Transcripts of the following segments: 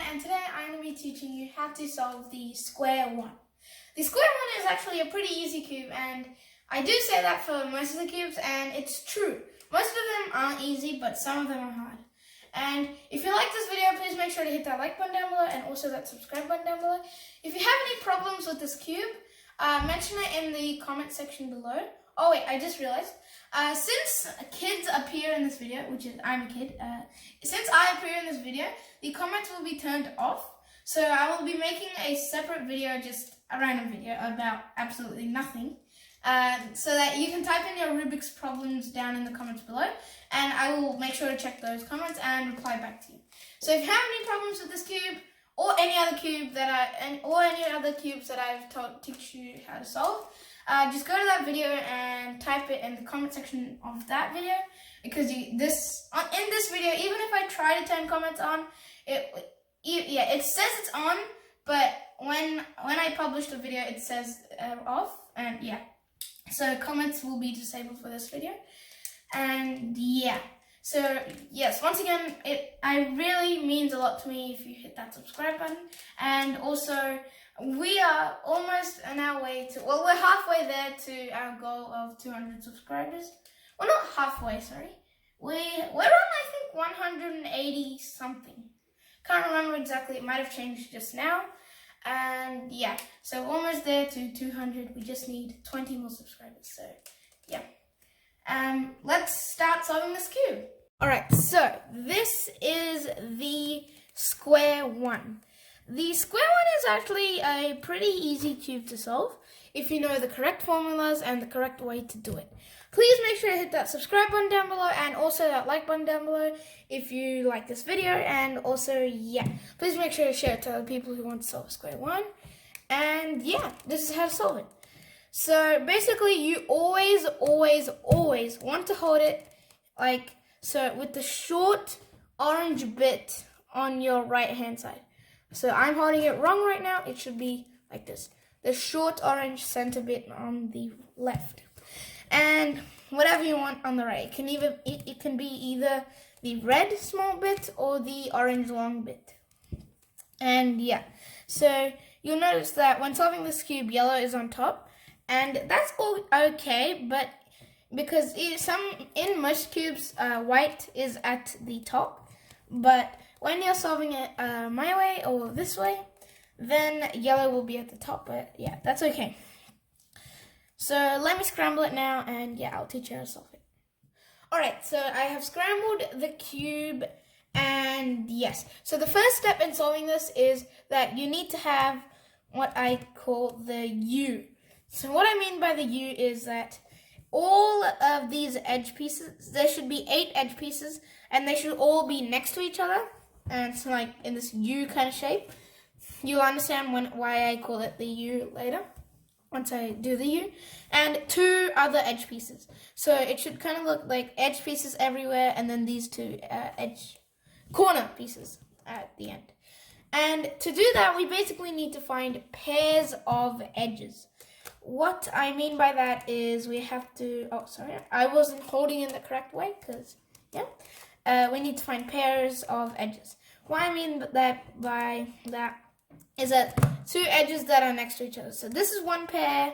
and today I'm going to be teaching you how to solve the square one. The square one is actually a pretty easy cube, and I do say that for most of the cubes, and it's true. Most of them aren't easy, but some of them are hard. And if you like this video, please make sure to hit that like button down below and also that subscribe button down below. If you have any problems with this cube, mention it in the comment section below. Oh wait, I just realized, since kids appear in this video, which is, I'm a kid, since I appear in this video, the comments will be turned off. So I will be making a separate video, just a random video about absolutely nothing, so that you can type in your Rubik's problems down in the comments below, and I will make sure to check those comments and reply back to you. So if you have any problems with this cube, or any other cube that any other cubes that I've teach you how to solve, just go to that video and type it in the comment section of that video, because in this video, even if I try to turn comments on, it says it's on, but when I publish the video, it says off, and yeah, so comments will be disabled for this video, and yeah. So yes, once again, it really means a lot to me if you hit that subscribe button. And also, we are almost on our way to, well, we're halfway there to our goal of 200 subscribers. Well, not halfway, sorry. We're on, I think, 180 something. Can't remember exactly, it might have changed just now. And yeah, so we're almost there to 200. We just need 20 more subscribers, so yeah. Let's start solving this cube. Alright, so this is the square one. The square one is actually a pretty easy cube to solve if you know the correct formulas and the correct way to do it. Please make sure to hit that subscribe button down below and also that like button down below if you like this video, and also, yeah, please make sure to share it to other people who want to solve a square one. And yeah, this is how to solve it. So basically, you always want to hold it like so, with the short orange bit on your right hand side. So I'm holding it wrong right now. It should be like this. The short orange center bit on the left. And whatever you want on the right. It can be either the red small bit or the orange long bit. And yeah, so you'll notice that when solving this cube, yellow is on top. And that's all okay, but because in most cubes, white is at the top. But when you're solving it my way or this way, then yellow will be at the top. But yeah, that's okay. So let me scramble it now, and yeah, I'll teach you how to solve it. Alright, so I have scrambled the cube, and yes. So the first step in solving this is that you need to have what I call the U. So what I mean by the U is that all of these edge pieces, there should be 8 edge pieces, and they should all be next to each other, and it's like in this U kind of shape. You'll understand why I call it the U later, once I do the U. And 2 other edge pieces. So it should kind of look like edge pieces everywhere, and then these 2 edge corner pieces at the end. And to do that, we basically need to find pairs of edges. What I mean by that is we have to, oh sorry, I wasn't holding in the correct way, because, yeah, we need to find pairs of edges. What I mean by that is that 2 edges that are next to each other. So this is one pair,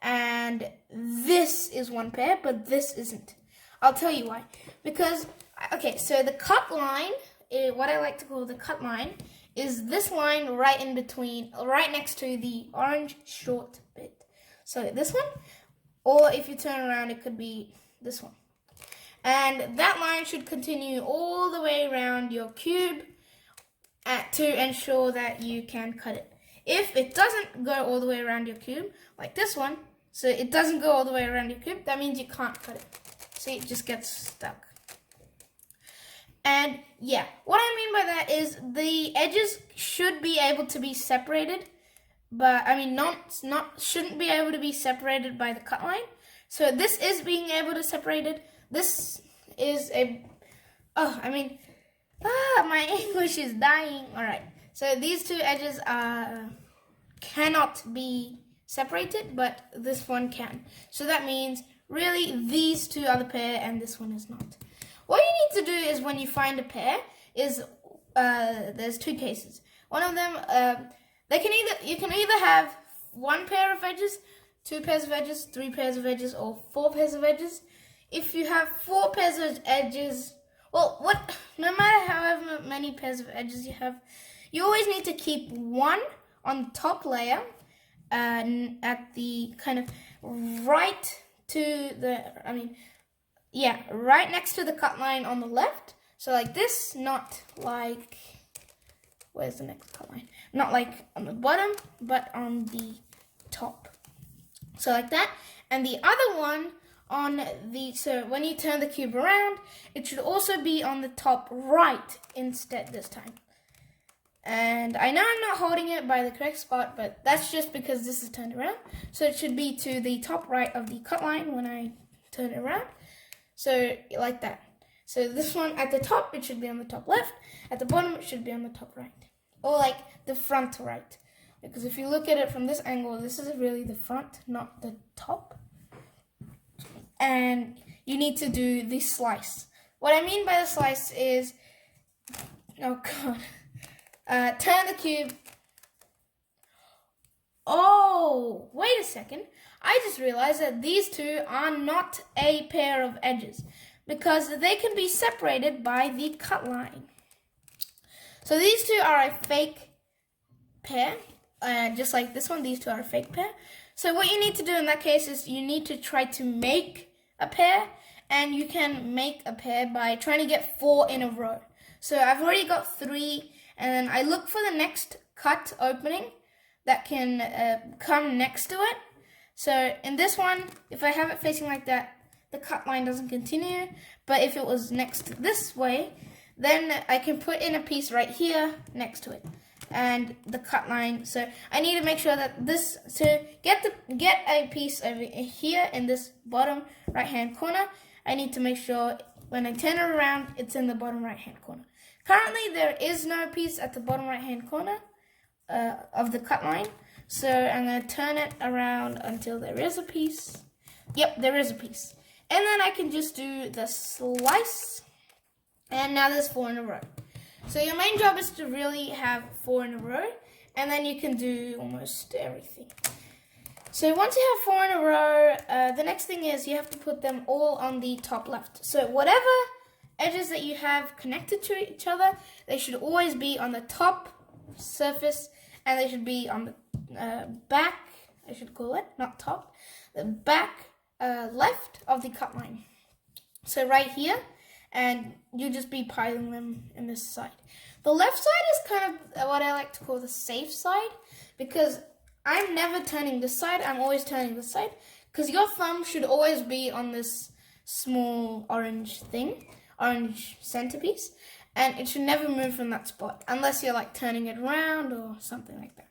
and this is one pair, but this isn't. I'll tell you why. Because, okay, so the cut line, what I like to call the cut line, is this line right in between, right next to the orange short bit. So this one, or if you turn around, it could be this one. And that line should continue all the way around your cube to ensure that you can cut it. If it doesn't go all the way around your cube, like this one, so it doesn't go all the way around your cube, that means you can't cut it. See, it just gets stuck. And yeah, what I mean by that is the edges should be able to be separated, but I mean shouldn't be able to be separated by the cut line. So this is being able to separate it. This is my English is dying. Alright, so these 2 edges cannot be separated, but this one can. So that means really these 2 are the pair and this one is not. What you need to do is when you find a pair is there's two cases. One of them, you can either have one pair of edges, two pairs of edges, three pairs of edges, or four pairs of edges. If you have four pairs of edges, well, no matter however many pairs of edges you have, you always need to keep one on the top layer, at the kind of right next to the cut line on the left. So like this, not like, where's the next cut line? Not like on the bottom, but on the top. So like that. And the other one so when you turn the cube around, it should also be on the top right instead this time. And I know I'm not holding it by the correct spot, but that's just because this is turned around. So it should be to the top right of the cut line when I turn it around. So like that. So this one at the top, it should be on the top left. At the bottom, it should be on the top right. Or like the front right. Because if you look at it from this angle, this is really the front, not the top. And you need to do the slice. What I mean by the slice is, oh god, turn the cube. Oh, wait a second. I just realized that these two are not a pair of edges because they can be separated by the cut line. So these two are a fake pair, just like this one, these two are a fake pair. So what you need to do in that case is you need to try to make a pair, and you can make a pair by trying to get 4 in a row. So I've already got 3, and then I look for the next cut opening that can come next to it. So in this one, if I have it facing like that, the cut line doesn't continue. But if it was next to this way, then I can put in a piece right here next to it. And the cut line, so I need to make sure that this, to get a piece over here in this bottom right hand corner, I need to make sure when I turn it around, it's in the bottom right hand corner. Currently there is no piece at the bottom right hand corner of the cut line, so I'm going to turn it around until there is a piece. Yep, there is a piece. And then I can just do the slice, and now there's 4 in a row. So your main job is to really have 4 in a row, and then you can do almost everything. So once you have 4 in a row, the next thing is you have to put them all on the top left. So whatever edges that you have connected to each other, they should always be on the top surface, and they should be on the back, I should call it, not top, the back left of the cut line. So right here, and you just be piling them in this side. The left side is kind of what I like to call the safe side, because I'm never turning this side, I'm always turning this side, because your thumb should always be on this small orange thing, orange centerpiece, and it should never move from that spot, unless you're like turning it around or something like that.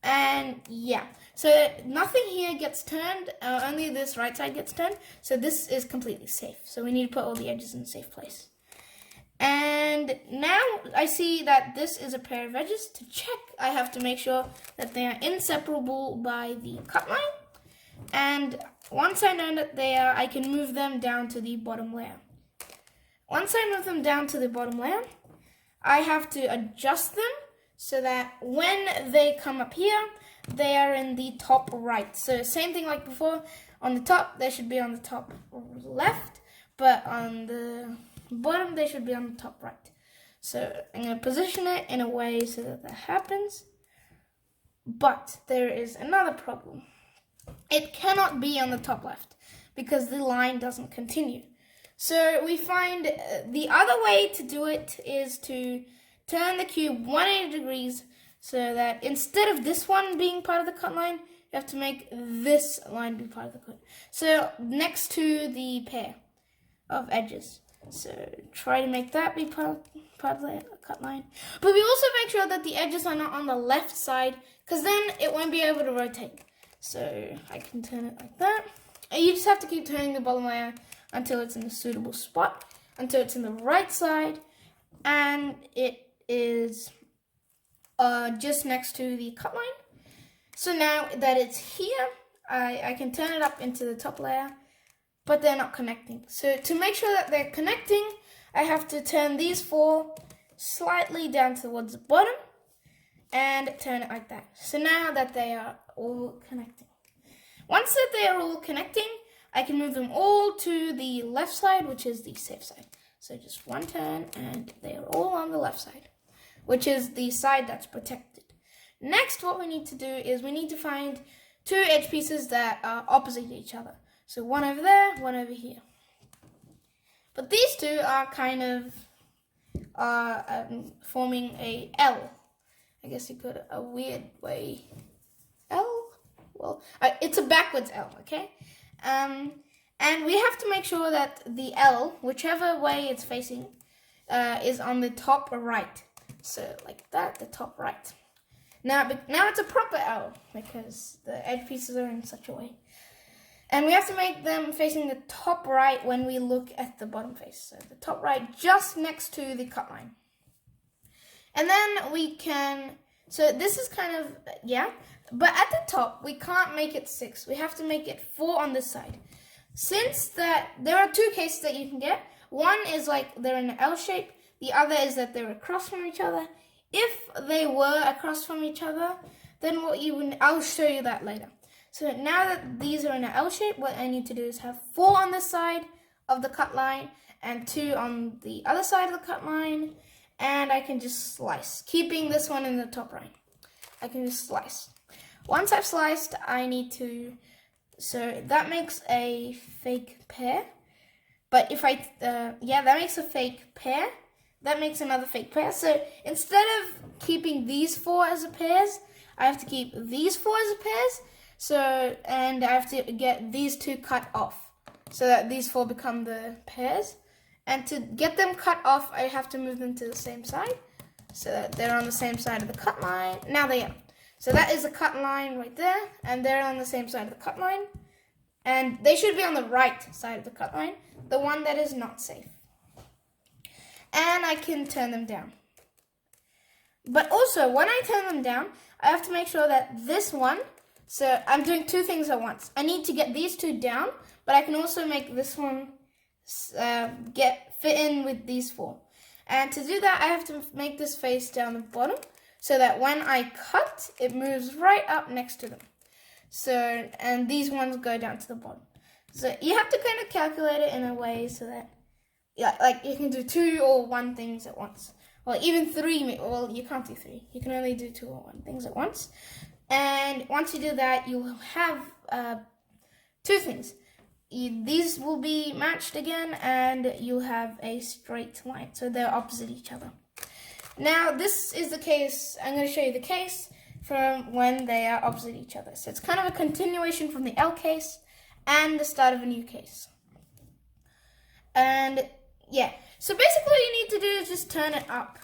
And yeah, so nothing here gets turned, only this right side gets turned, so this is completely safe. So we need to put all the edges in a safe place. And now I see that this is a pair of edges. To check, I have to make sure that they are inseparable by the cut line. And once I know that they are, I can move them down to the bottom layer. Once I move them down to the bottom layer, I have to adjust them so that when they come up here, they are in the top right. So same thing like before, on the top, they should be on the top left, but on the bottom, they should be on the top right. So I'm going to position it in a way so that happens. But there is another problem. It cannot be on the top left because the line doesn't continue. So we find the other way to do it is to turn the cube 180 degrees so that instead of this one being part of the cut line, you have to make this line be part of the cut. So next to the pair of edges. So try to make that be part of the cut line. But we also make sure that the edges are not on the left side, because then it won't be able to rotate. So I can turn it like that. And you just have to keep turning the bottom layer until it's in a suitable spot, until it's in the right side, and it is just next to the cut line. So now that it's here, I can turn it up into the top layer, but they're not connecting. So to make sure that they're connecting, I have to turn these 4 slightly down towards the bottom, and turn it like that. So now that they are all connecting. Once that they are all connecting, I can move them all to the left side, which is the safe side. So just one turn and they are all on the left side, which is the side that's protected. Next, what we need to do is we need to find two edge pieces that are opposite each other. So one over there, one over here. But these two are kind of forming a L. I guess you could, a weird way. L? Well, it's a backwards L, okay? And we have to make sure that the L, whichever way it's facing, is on the top right. So like that, the top right. Now it's a proper L because the edge pieces are in such a way. And we have to make them facing the top right when we look at the bottom face. So the top right just next to the cut line. And then we can, so this is kind of, yeah. But at the top, we can't make it 6. We have to make it 4 on this side. Since that, there are two cases that you can get. One is like they're in an L shape. The other is that they're across from each other. If they were across from each other, then I'll show you that later. So now that these are in an L shape, what I need to do is have 4 on this side of the cut line and 2 on the other side of the cut line. And I can just slice, keeping this one in the top right. I can just slice. Once I've sliced, I need to, so that makes a fake pair. But if that makes a fake pair. That makes another fake pair. So instead of keeping these 4 as a pairs, I have to keep these 4 as a pairs. So, and I have to get these 2 cut off so that these 4 become the pairs. And to get them cut off, I have to move them to the same side so that they're on the same side of the cut line. Now they are. So that is the cut line right there, and they're on the same side of the cut line. And they should be on the right side of the cut line, the one that is not safe. And I can turn them down. But also, when I turn them down, I have to make sure that this one, so I'm doing 2 things at once. I need to get these 2 down, but I can also make this one fit in with these 4. And to do that, I have to make this face down the bottom, so that when I cut, it moves right up next to them. So, and these ones go down to the bottom. So you have to kind of calculate it in a way so that, like you can do 2 or 1 things at once. Well, even 3, well, you can't do 3. You can only do 2 or 1 things at once. And once you do that, you'll have 2 things. These will be matched again, and you'll have a straight line. So they're opposite each other. Now, this is the case, I'm going to show you the case from when they are opposite each other. So it's kind of a continuation from the L case and the start of a new case. And yeah, so basically what you need to do is just turn it up.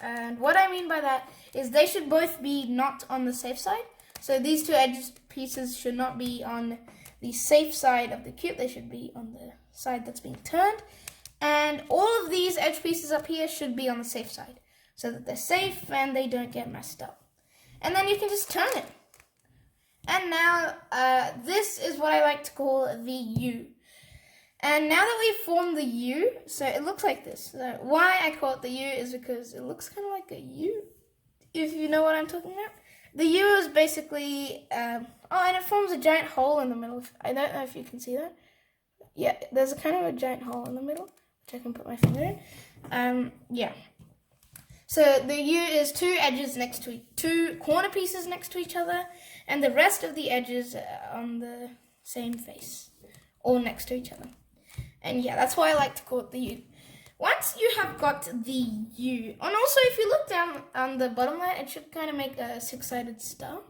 And what I mean by that is they should both be not on the safe side. So these 2 edge pieces should not be on the safe side of the cube. They should be on the side that's being turned. And all of these edge pieces up here should be on the safe side, so that they're safe and they don't get messed up. And then you can just turn it. And now, this is what I like to call the U. And now that we've formed the U, so it looks like this. So why I call it the U is because it looks kind of like a U, if you know what I'm talking about. The U is basically, and it forms a giant hole in the middle. I don't know if you can see that. Yeah, there's a kind of a giant hole in the middle, which I can put my finger in. Yeah. So the U is 2 edges next to 2 corner pieces next to each other, and the rest of the edges on the same face, all next to each other. And yeah, that's why I like to call it the U. Once you have got the U, and also if you look down on the bottom there, it should kind of make a 6-sided star.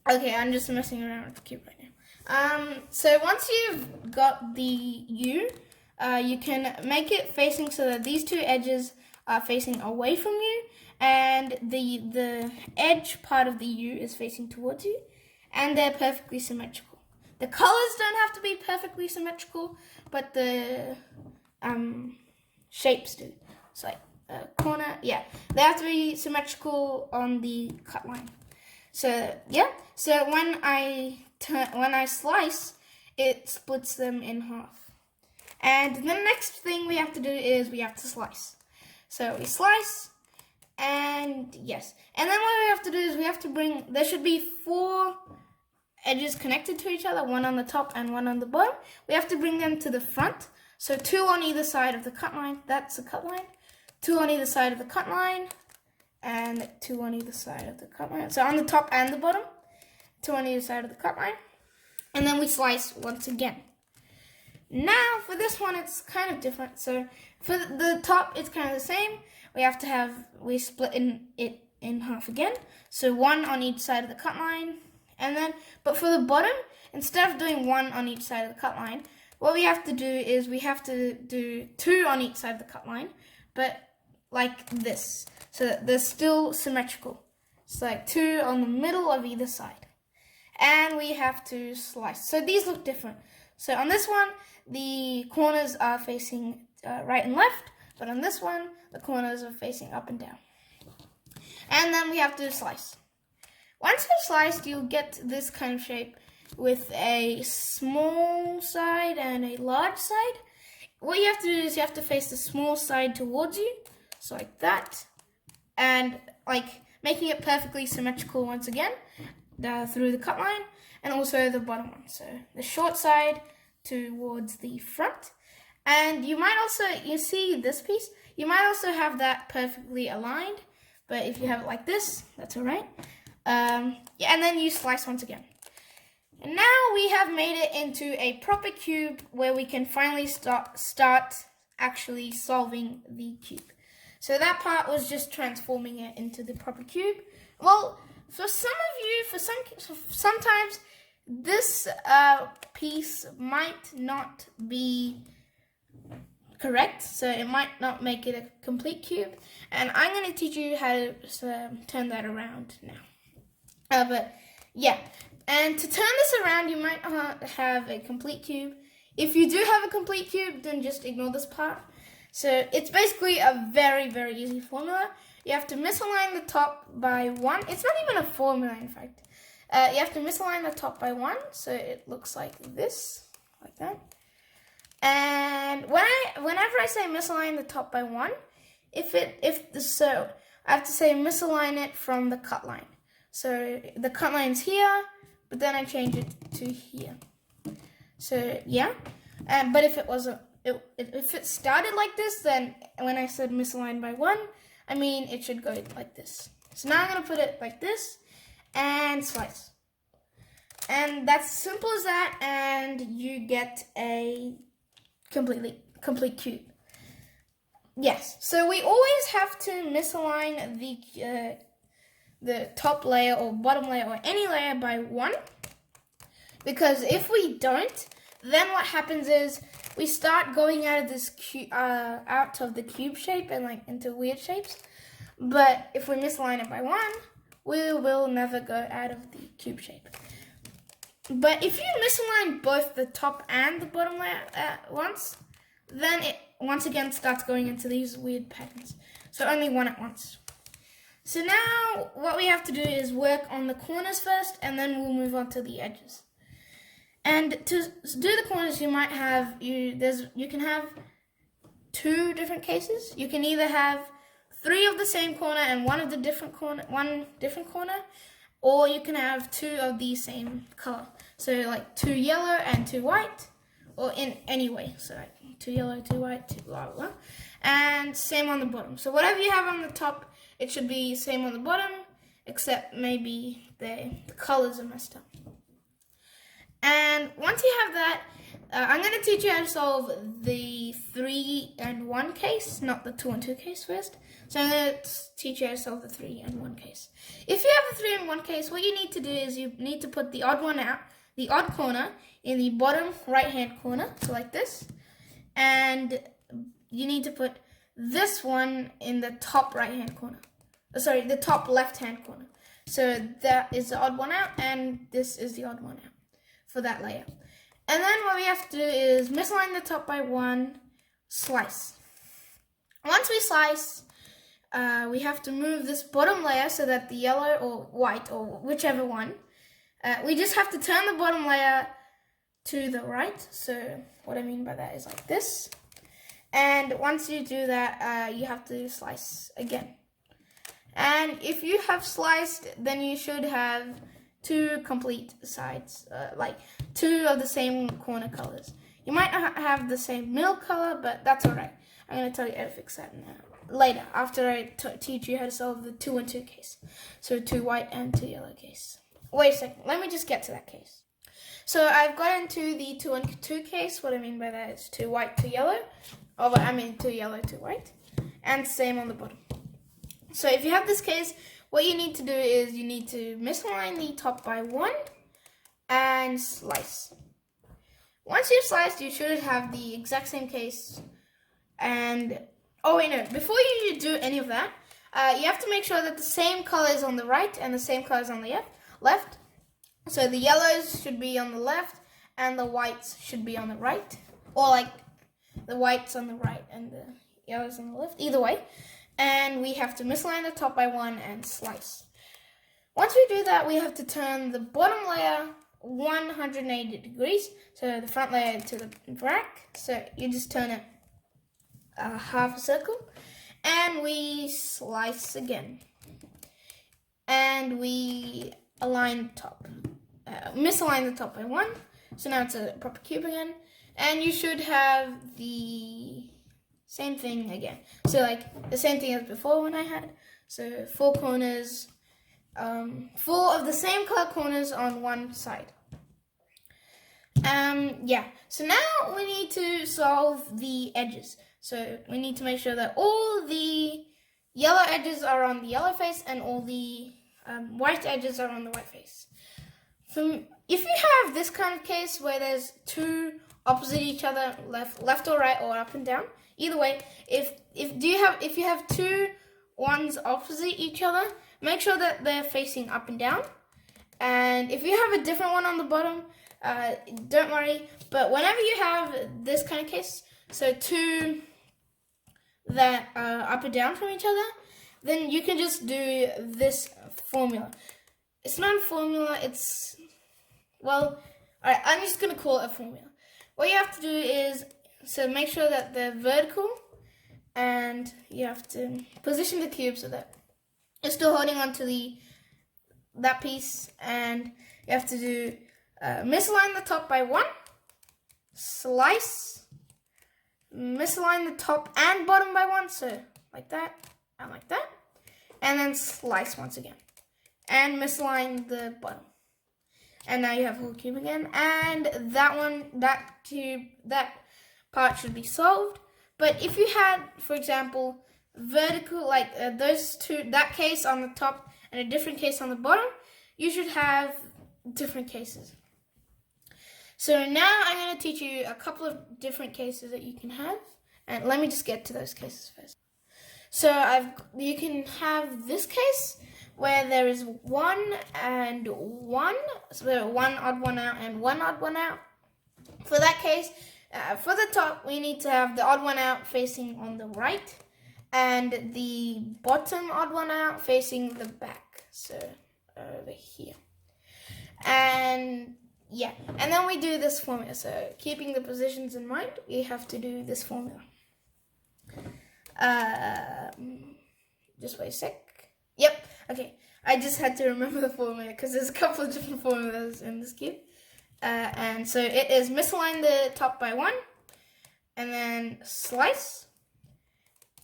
Okay, I'm just messing around with the cube right now. So once you've got the U, you can make it facing so that these 2 edges are facing away from you, and the edge part of the U is facing towards you, and they're perfectly symmetrical. The colors don't have to be perfectly symmetrical, but the shapes do. It's like a corner, yeah. They have to be symmetrical on the cut line. So yeah, so when I slice, it splits them in half. And the next thing we have to do is we have to slice. So we slice, And yes. And then what we have to do is we have to bring, there should be 4 edges connected to each other, one on the top and one on the bottom. We have to bring them to the front. So 2 on either side of the cut line. That's the cut line. 2 on either side of the cut line. And 2 on either side of the cut line. So on the top and the bottom. 2 on either side of the cut line. And then we slice once again. Now for this one it's kind of different. So for the top it's kind of the same. We split it in half again. So 1 on each side of the cut line. And then, but for the bottom, instead of doing 1 on each side of the cut line, what we have to do is we have to do 2 on each side of the cut line, but like this, so that they're still symmetrical. It's like 2 on the middle of either side. And we have to slice. So these look different. So on this one, the corners are facing right and left, but on this one, the corners are facing up and down. And then we have to slice. Once you've sliced, you'll get this kind of shape with a small side and a large side. What you have to do is you have to face the small side towards you, so like that, and like making it perfectly symmetrical once again through the cut line, and also the bottom one. So the short side towards the front. And you might also, you see this piece, you might also have that perfectly aligned, but if you have it like this, that's all right. Yeah, and then you slice once again. And now we have made it into a proper cube where we can finally start actually solving the cube. So that part was just transforming it into the proper cube. Well, for some of you, sometimes this piece might not be correct, so it might not make it a complete cube. And I'm going to teach you how to turn that around now. But yeah, and to turn this around, you might have a complete cube. If you do have a complete cube, then just ignore this part. So it's basically a very, very easy formula. You have to misalign the top by 1. It's not even a formula, in fact. You have to misalign the top by 1, so it looks like this, like that. And whenever I say misalign the top by 1, I have to say misalign it from the cut line. So the cut line's here, but then I change it to here. So yeah, but if if it started like this, then when I said misaligned by 1, I mean it should go like this. So now I'm gonna put it like this and slice, and that's simple as that, and you get a complete cube. Yes, so we always have to misalign the top layer or bottom layer or any layer by 1, because if we don't, then what happens is we start going out of this out of the cube shape and like into weird shapes. But if we misalign it by 1, we will never go out of the cube shape. But if you misalign both the top and the bottom layer at once, then it once again starts going into these weird patterns. So only one at once. So now what we have to do is work on the corners first, and then we'll move on to the edges. And to do the corners, you might have you can have 2 different cases. You can either have 3 of the same corner and one different corner, or you can have 2 of the same color. So like 2 yellow and 2 white, or in any way. So like 2 yellow, 2 white, 2 blah blah blah. And same on the bottom. So whatever you have on the top, it should be same on the bottom, except maybe the colors are messed up. And once you have that, I'm going to teach you how to solve the 3 and 1 case, not the 2 and 2 case first. So I'm going to teach you how to solve the 3 and 1 case. If you have the 3 and 1 case, what you need to do is you need to put the odd corner in the bottom right-hand corner, so like this. And you need to put this one in the top right-hand corner. Sorry, the top left-hand corner. So that is the odd one out, and this is the odd one out for that layer. And then what we have to do is misalign the top by 1, slice. Once we slice, we have to move this bottom layer so that the yellow or white or whichever one, we just have to turn the bottom layer to the right. So what I mean by that is like this. And once you do that, you have to slice again. And if you have sliced, then you should have 2 complete sides, like 2 of the same corner colors. You might not have the same middle color, but that's alright. I'm going to tell you how to fix that later, after I teach you how to solve the 2 and 2 case. So 2 white and 2 yellow case. Wait a second, let me just get to that case. So I've got into the 2 and 2 case. What I mean by that is 2 white, 2 yellow. Oh, I mean 2 yellow, 2 white. And same on the bottom. So if you have this case, what you need to do is you need to misalign the top by 1 and slice. Once you've sliced, you should have the exact same case. And, oh wait, no, before you do any of that, you have to make sure that the same color is on the right and the same color is on the left. So the yellows should be on the left and the whites should be on the right. Or like the whites on the right and the yellows on the left, either way. And we have to misalign the top by 1 and slice. Once we do that, we have to turn the bottom layer 180 degrees. So the front layer to the back. So you just turn it half a circle. And we slice again. And we align the top. Misalign the top by 1. So now it's a proper cube again. And you should have the same thing again. So like the same thing as before when I had. So 4 corners, 4 of the same color corners on one side. Yeah. So now we need to solve the edges. So we need to make sure that all the yellow edges are on the yellow face and all the white edges are on the white face. So if you have this kind of case where there's 2 opposite each other, left or right or up and down, either way, if you have 2 ones opposite each other, make sure that they're facing up and down. And if you have a different one on the bottom, don't worry. But whenever you have this kind of case, so 2 that are up and down from each other, then you can just do this formula. It's not a formula, it's, well, alright, I'm just going to call it a formula. What you have to do is, so make sure that they're vertical, and you have to position the cube so that you're still holding on to that piece, and you have to do misalign the top by 1, slice, misalign the top and bottom by 1, so like that, and then slice once again, and misalign the bottom. And now you have a whole cube again, and that part should be solved. But if you had, for example, vertical, like those 2, that case on the top and a different case on the bottom, you should have different cases. So now I'm going to teach you a couple of different cases that you can have, and let me just get to those cases first. So you can have this case where there is 1 and 1, so 1 odd one out and 1 odd one out. For that case, for the top, we need to have the odd one out facing on the right, and the bottom odd one out facing the back, so over here. And yeah, and then we do this formula. So keeping the positions in mind, we have to do this formula. Just wait a sec. Yep. Okay, I just had to remember the formula because there's a couple of different formulas in this cube. And so it is misalign the top by 1, and then slice,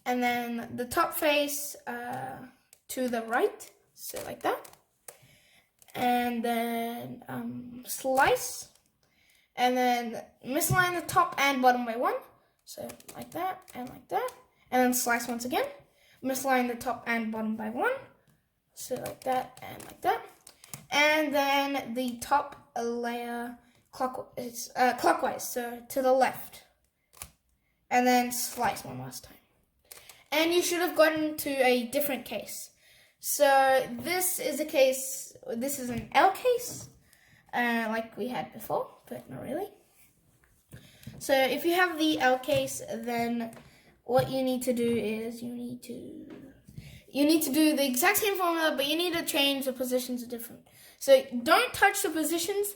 and then the top face to the right, so like that, and then slice, and then misalign the top and bottom by 1, so like that, and then slice once again, misalign the top and bottom by 1, so like that, and then the top layer clockwise, so to the left, and then slice one last time. And you should have gotten to a different case. So this is a case, this is an L case, like we had before, but not really. So if you have the L case, then what you need to do is you need to do the exact same formula, but you need to change the positions different. So don't touch the positions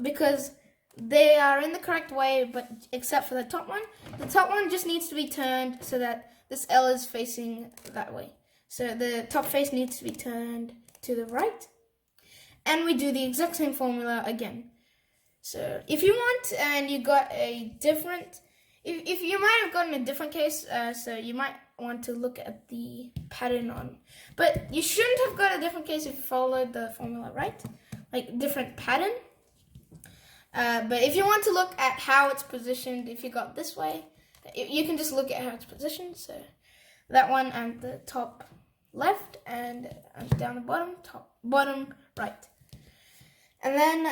because they are in the correct way, but except for the top one. The top one just needs to be turned so that this L is facing that way. So the top face needs to be turned to the right. And we do the exact same formula again. So if you want and you got a different, if you might have gotten a different case, so you might want to look at the pattern on, but you shouldn't have got a different case if you followed the formula right, like different pattern. But if you want to look at how it's positioned, if you got this way, you can just look at how it's positioned. So that one and the top left and down the bottom, top, bottom, right. And then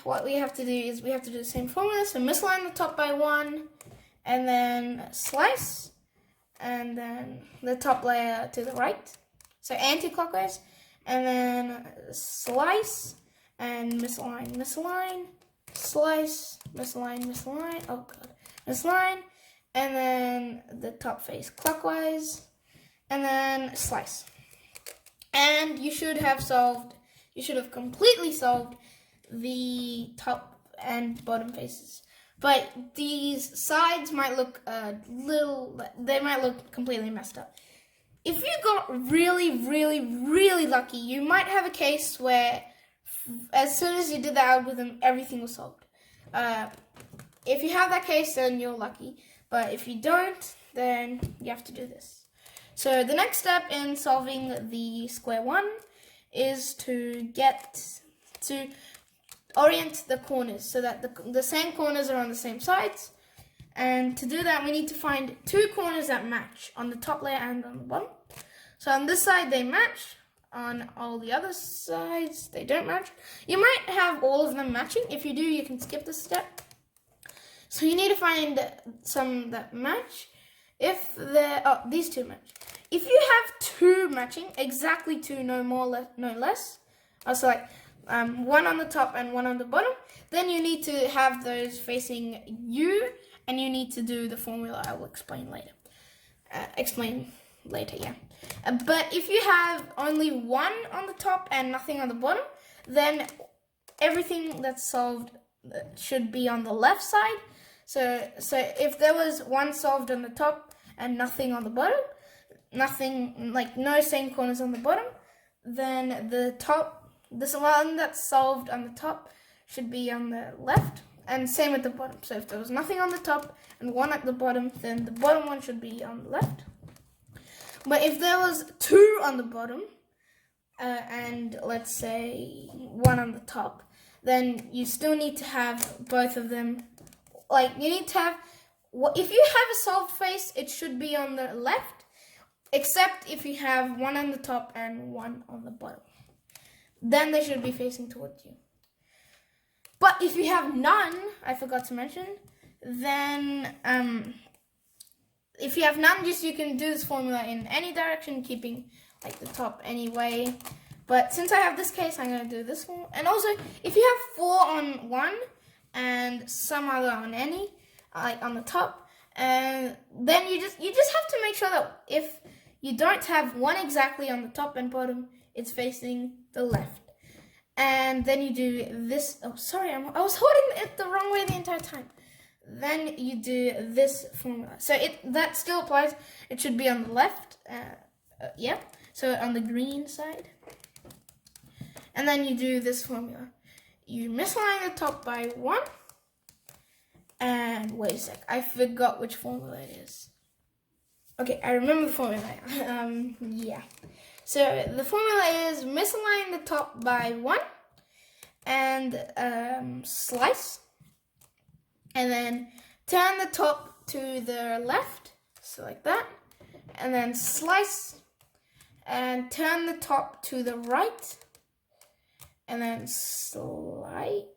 what we have to do is we have to do the same formula. So misalign the top by 1, and then slice, and then the top layer to the right. So anti-clockwise, and then slice and misalign, misalign, slice, misalign, misalign. Oh god, misalign, and then the top face clockwise, and then slice. And you should have solved. You should have completely solved the top and bottom faces. But these sides might look they might look completely messed up. If you got really lucky, you might have a case where as soon as you did the algorithm, everything was solved. If you have that case, then you're lucky. But if you don't, then you have to do this. So the next step in solving the square one is to orient the corners so that the same corners are on the same sides. And to do that, we need to find two corners that match on the top layer and on the bottom. So on this side, they match. On all the other sides, they don't match. You might have all of them matching. If you do, you can skip this step. So you need to find some that match. If these two match. If you have two matching, exactly two, no more, no less, so like one on the top and one on the bottom, then you need to have those facing you, and you need to do the formula I will explain later. Yeah. But if you have only one on the top and nothing on the bottom, then everything that's solved should be on the left side. So if there was one solved on the top and nothing on the bottom, no same corners on the bottom, then this one that's solved on the top should be on the left, and same with the bottom. So if there was nothing on the top and one at the bottom, then the bottom one should be on the left. But if there was two on the bottom, and let's say one on the top, then you still need to have both of them. Like, you need to have, if you have a solved face, it should be on the left, except if you have one on the top and one on the bottom. Then they should be facing towards you. But if you have none, I forgot to mention, then if you have none, you can do this formula in any direction, keeping like the top anyway. But since I have this case, I'm going to do this one. And also, if you have 4 on one and some other on any, like on the top, and then you just have to make sure that if you don't have one exactly on the top and bottom, it's facing the left. And then you do this. Oh, sorry, I was holding it the wrong way the entire time. Then you do this formula. So that still applies. It should be on the left. Yeah. So on the green side. And then you do this formula. You misalign the top by 1. And wait a sec. I forgot which formula it is. Okay, I remember the formula. Yeah. So the formula is misalign the top by 1 and slice, and then turn the top to the left, so like that, and then slice and turn the top to the right, and then slide.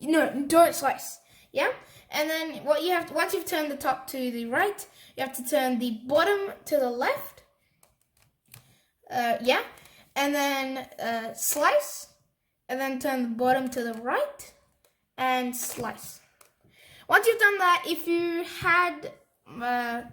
No, don't slice. Yeah, and then once you've turned the top to the right, you have to turn the bottom to the left. Yeah, and then slice, and then turn the bottom to the right, and slice. Once you've done that, if you had a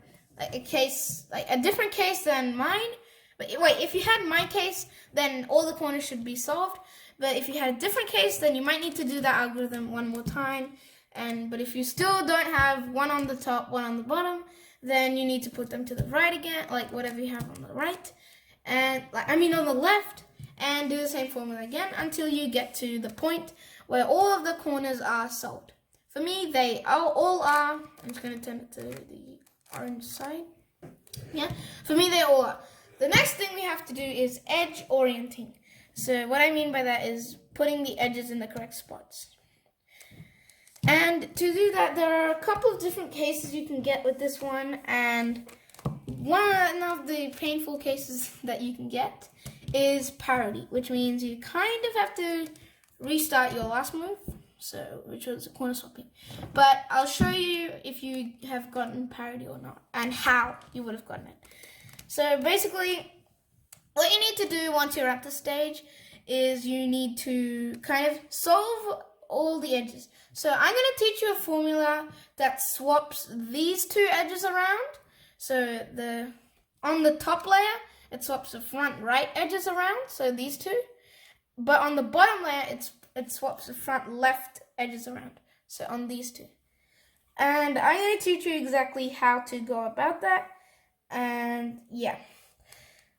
different case than mine, but wait, if you had my case, then all the corners should be solved. But if you had a different case, then you might need to do that algorithm one more time. But if you still don't have one on the top, one on the bottom, then you need to put them to the right again, like whatever you have on the right, and on the left, and do the same formula again until you get to the point where all of the corners are solved. For me, they all are. I'm just going to turn it to the orange side. Yeah, for me, they all are. The next thing we have to do is edge orienting. So what I mean by that is putting the edges in the correct spots. And to do that, there are a couple of different cases you can get with this one, and one of the painful cases that you can get is parity, which means you kind of have to restart your last move, which was corner swapping. But I'll show you if you have gotten parity or not, and how you would have gotten it. So basically, what you need to do once you're at the stage is you need to kind of solve all the edges. So I'm going to teach you a formula that swaps these two edges around. So on the top layer, it swaps the front right edges around, so these two. But on the bottom layer, it swaps the front left edges around, so on these two. And I'm going to teach you exactly how to go about that. And yeah.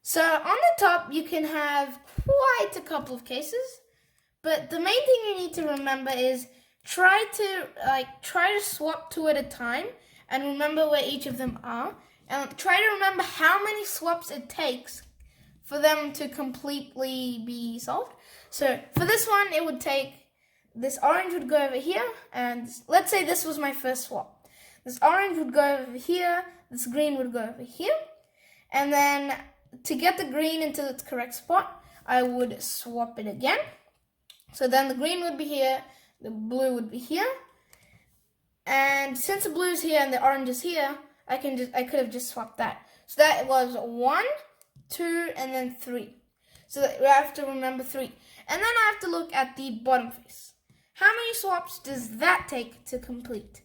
So on the top, you can have quite a couple of cases. But the main thing you need to remember is try to swap two at a time and remember where each of them are. And try to remember how many swaps it takes for them to completely be solved. So for this one, it would take, this orange would go over here, and let's say this was my first swap. This orange would go over here, this green would go over here, and then to get the green into its correct spot, I would swap it again. So then the green would be here, the blue would be here, and since the blue is here and the orange is here, I could have just swapped that. So that was 1, 2, and then 3. So that we have to remember 3. And then I have to look at the bottom face. How many swaps does that take to complete?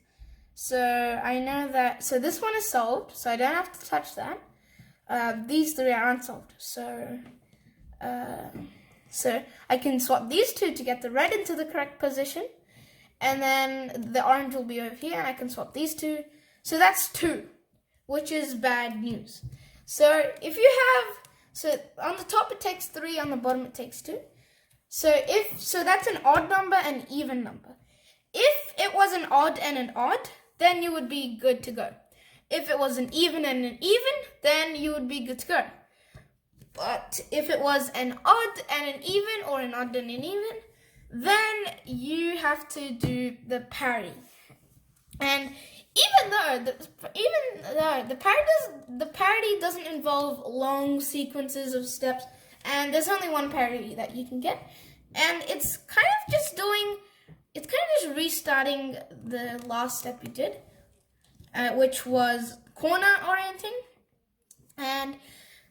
So I know that, so this one is solved, so I don't have to touch that. These 3 are unsolved. So I can swap these 2 to get the red into the correct position. And then the orange will be over here, and I can swap these 2. So that's 2, which is bad news. So if you have, so on the top it takes 3, on the bottom it takes 2. So that's an odd number and an even number. If it was an odd and an odd, then you would be good to go. If it was an even and an even, then you would be good to go. But if it was an odd and an even, or an odd and an even, then you have to do the parity. And even though the parity doesn't involve long sequences of steps, and there's only one parity that you can get, and it's kind of just restarting the last step you did, which was corner orienting. And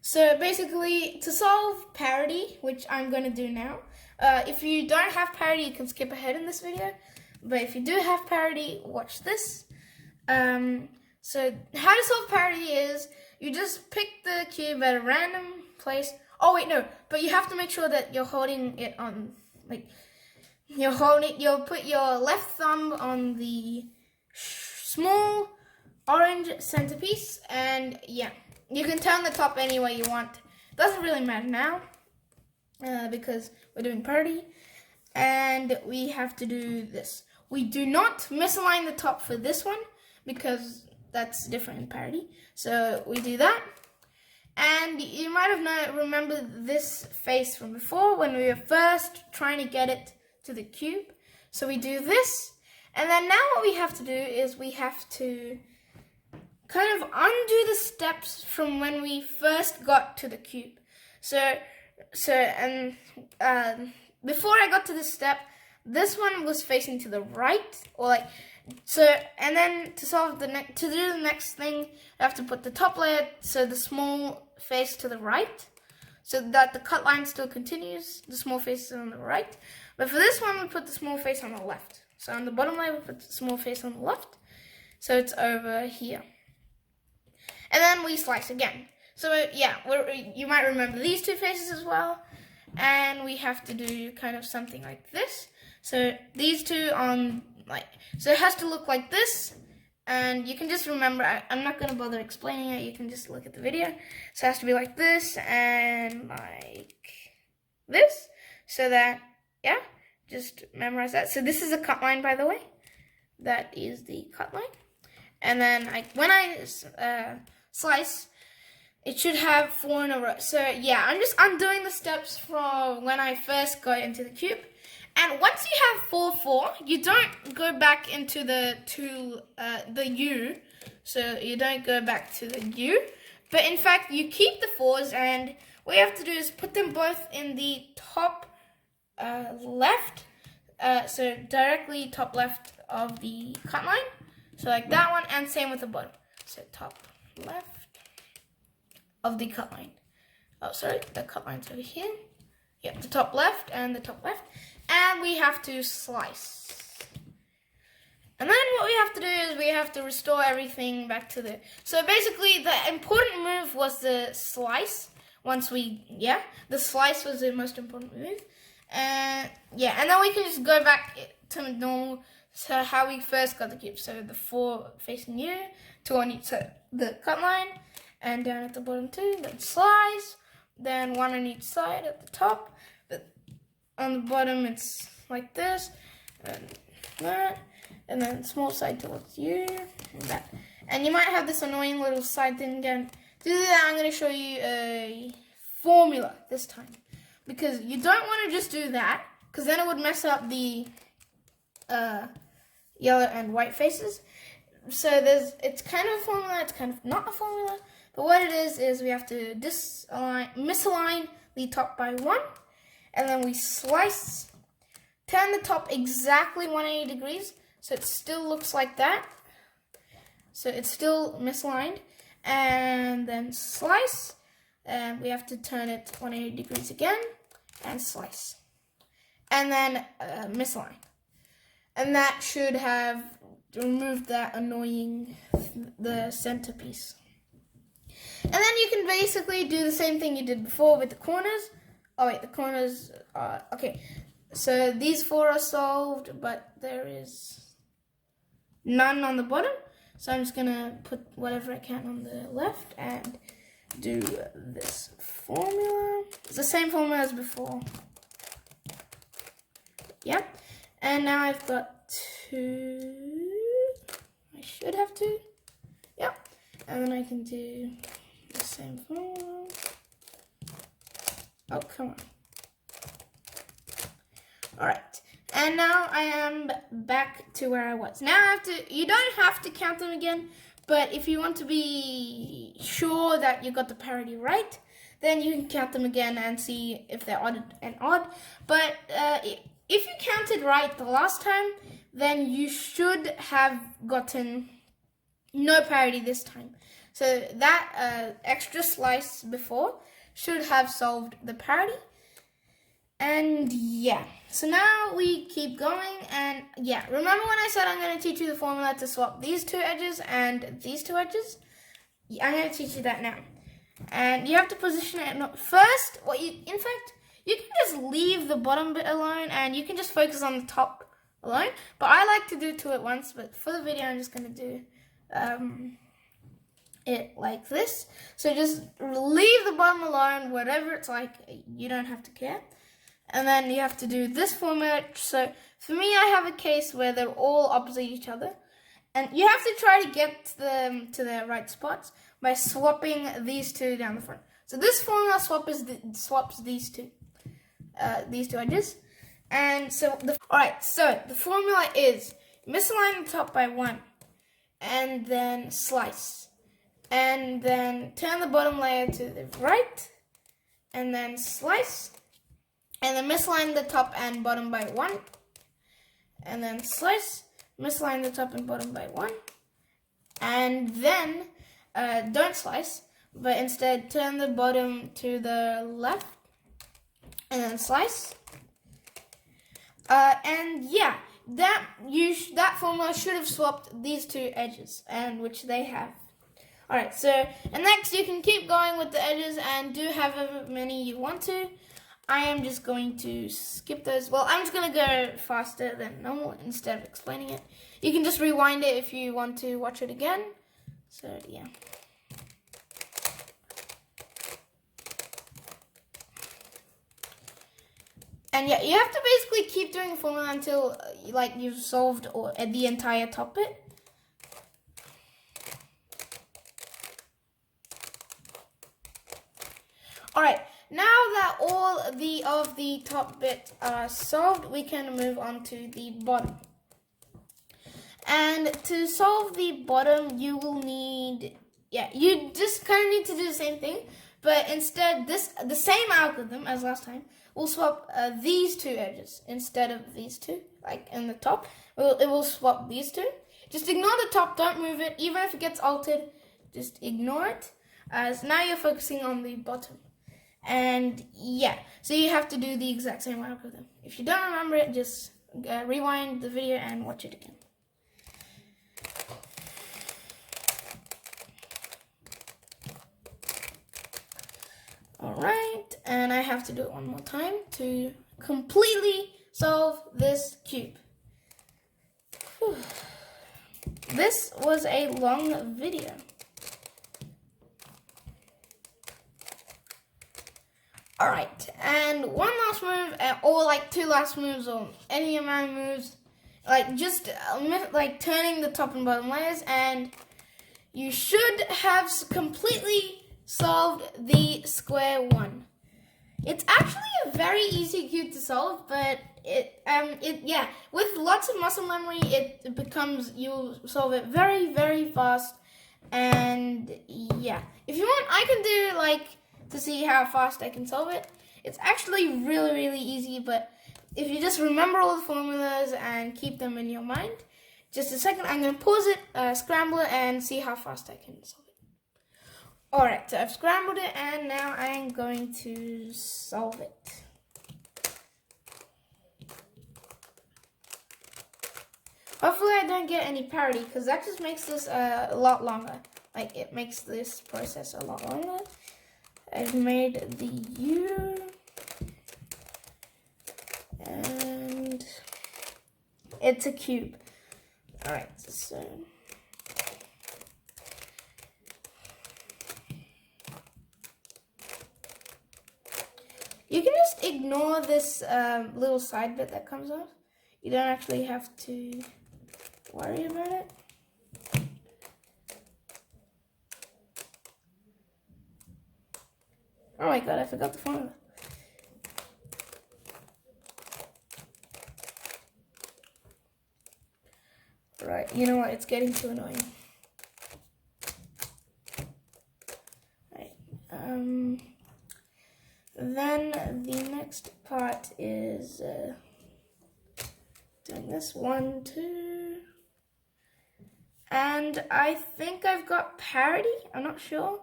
so basically, to solve parity, which I'm going to do now, if you don't have parity, you can skip ahead in this video. But if you do have parity, watch this. So how to solve parity is you just pick the cube at a random place. Oh wait, no, but you have to make sure that you're holding it on, like, you'll put your left thumb on the small orange centerpiece, and yeah, you can turn the top any way you want. Doesn't really matter now, because we're doing parity, and we have to do this. We do not misalign the top for this one, because that's different in parity. So we do that. And you might have remembered this face from before when we were first trying to get it to the cube. So we do this. And then now what we have to do is we have to kind of undo the steps from when we first got to the cube. Before I got to this step, this one was facing to the right, or like, so, and then to do the next thing, you have to put the top layer, so the small face to the right, so that the cut line still continues, the small face is on the right. But for this one, we put the small face on the left. So on the bottom layer, we put the small face on the left, so it's over here. And then we slice again. So yeah, you might remember these 2 faces as well, and we have to do kind of something like this. So these 2 on, like, so it has to look like this, And you can just remember, I'm not going to bother explaining it, you can just look at the video. So it has to be like this and like this, so that, yeah, just memorize that. So this is a cut line, by the way. That is the cut line. And then when I slice, it should have 4 in a row. So yeah, I'm just undoing the steps from when I first got into the cube. And once you have 4, 4, you don't go back into the U. So you don't go back to the U. But in fact, you keep the 4s, and what you have to do is put them both in the top left. So directly top left of the cut line. So like that one, and same with the bottom. So top left of the cut line. Oh, sorry, the cut line's over here. Yep, the top left and the top left. And we have to slice. And then what we have to do is we have to restore everything back to the... So basically the important move was the slice. The slice was the most important move. And yeah, and then we can just go back to normal, so how we first got the cube. So the 4 facing you, 2 on each side, the cut line, and down at the bottom 2, then slice, then 1 on each side at the top. But on the bottom it's like this, and that, and then small side towards you, and that. And you might have this annoying little side thing again. To do that, I'm going to show you a formula this time. Because you don't want to just do that, because then it would mess up the yellow and white faces. So it's kind of a formula, it's kind of not a formula. But what it is we have to misalign the top by 1. And then we slice, turn the top exactly 180 degrees. So it still looks like that. So it's still misaligned. And then slice. And we have to turn it 180 degrees again, and slice. And then misalign. And that should have removed that annoying, the centerpiece. And then you can basically do the same thing you did before with the corners. Oh wait, the corners are, okay. So these 4 are solved, but there is none on the bottom. So I'm just gonna put whatever I can on the left and do this formula. It's the same formula as before. Yep. And now I've got 2. I should have 2. Yep. And then I can do the same formula. Oh, come on. Alright. And now I am back to where I was. Now you don't have to count them again. But if you want to be sure that you got the parity right, then you can count them again and see if they're odd and odd. But if you counted right the last time, then you should have gotten no parity this time. So that extra slice before should have solved the parity. And yeah, so now we keep going, and yeah, remember when I said I'm going to teach you the formula to swap these 2 edges and these 2 edges? I'm going to teach you that now. And you have to position it first. In fact, you can just leave the bottom bit alone, and you can just focus on the top alone. But I like to do 2 at once, but for the video I'm just going to do it like this. So just leave the bottom alone, whatever it's like, you don't have to care. And then you have to do this formula. So for me, I have a case where they're all opposite each other. And you have to try to get them to their right spots by swapping these 2 down the front. So this formula swaps these two edges. And so, so the formula is misalign the top by 1. And then slice. And then turn the bottom layer to the right. And then slice. And then misalign the top and bottom by 1. And then slice. Misalign the top and bottom by 1. And then don't slice, but instead turn the bottom to the left. And then slice. And yeah, that formula should have swapped these 2 edges, and which they have. Alright, so, and next you can keep going with the edges and do however many you want to. I am just going to skip those. Well, I'm just going to go faster than normal instead of explaining it. You can just rewind it if you want to watch it again. So, yeah. And yeah, you have to basically keep doing the formula until like you've solved the entire top bit. Alright, now that all of the top bits are solved, we can move on to the bottom. And to solve the bottom, you will need, you just kind of need to do the same thing, but instead the same algorithm as last time. We'll swap these two edges instead of these two, like in the top. It will swap these two. Just ignore the top, don't move it. Even if it gets altered, just ignore it. As now you're focusing on the bottom. And yeah, so you have to do the exact same algorithm. If you don't remember it, just rewind the video and watch it again. Alright, and I have to do it one more time to completely solve this cube. Whew. This was a long video. Alright, and one last move, or like two last moves, or any amount of moves, like just like turning the top and bottom layers, and you should have completely solved the square one. It's actually a very easy cube to solve, but with lots of muscle memory, it becomes, you'll solve it very, very fast. And yeah, if you want, I can do like to see how fast I can solve it. It's actually really, really easy, but if you just remember all the formulas and keep them in your mind, just a second, I'm going to pause it, scramble it, and see how fast I can solve it. Alright, so I've scrambled it, and now I'm going to solve it. Hopefully I don't get any parity, because that just makes this a lot longer. Like, it makes this process a lot longer. I've made the U, and it's a cube. Alright, so you can just ignore this little side bit that comes off. You don't actually have to worry about it. Oh my god, I forgot the formula. Right, you know what? It's getting too annoying. Right. Then the next part is doing this 1, 2. And I think I've got parity. I'm not sure.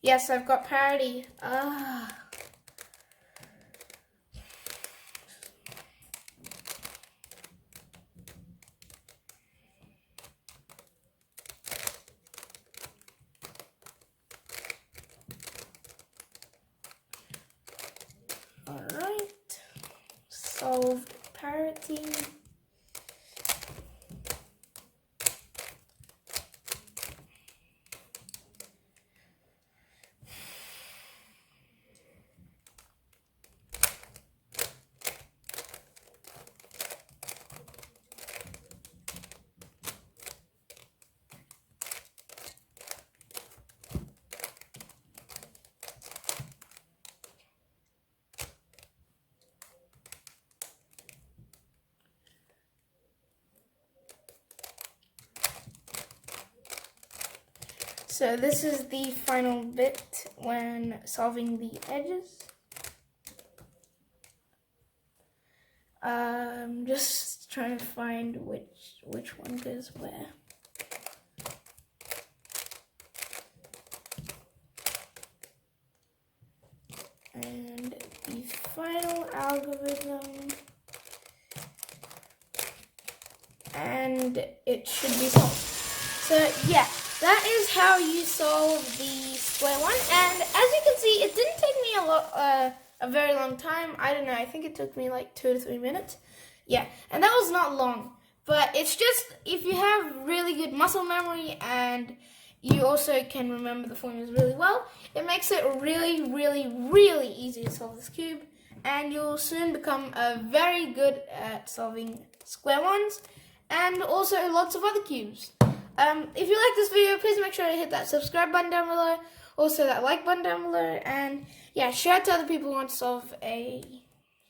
Yes, I've got parity. Alright. Solved parity. So this is the final bit when solving the edges. I'm just trying to find which one goes where. And the final algorithm, and it should be solved. So yeah, that is how you solve the square one. And as you can see, it didn't take me a very long time. I don't know, I think it took me like 2 to 3 minutes. Yeah, and that was not long. But it's just, if you have really good muscle memory and you also can remember the formulas really well, it makes it really, really, really easy to solve this cube. And you'll soon become very good at solving square ones and also lots of other cubes. If you like this video, please make sure to hit that subscribe button down below, also that like button down below, and yeah, share it to other people who want to solve a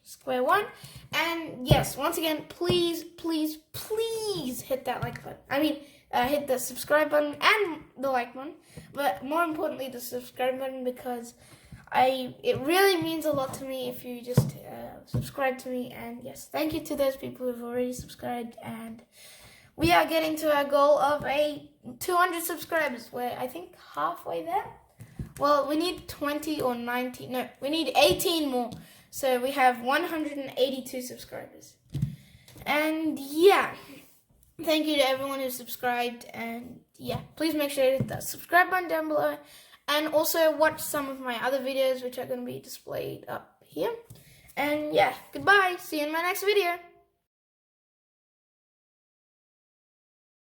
square one. And yes, once again, please, please, please hit that like button. Hit the subscribe button and the like button, but more importantly, the subscribe button, because it really means a lot to me if you just subscribe to me. And yes, thank you to those people who've already subscribed, and we are getting to our goal of 200 subscribers. We're, I think, halfway there. Well, we need 20 or 90, no, we need 18 more. So we have 182 subscribers. And yeah, thank you to everyone who subscribed. And yeah, please make sure to hit that subscribe button down below. And also watch some of my other videos, which are going to be displayed up here. And yeah, goodbye. See you in my next video.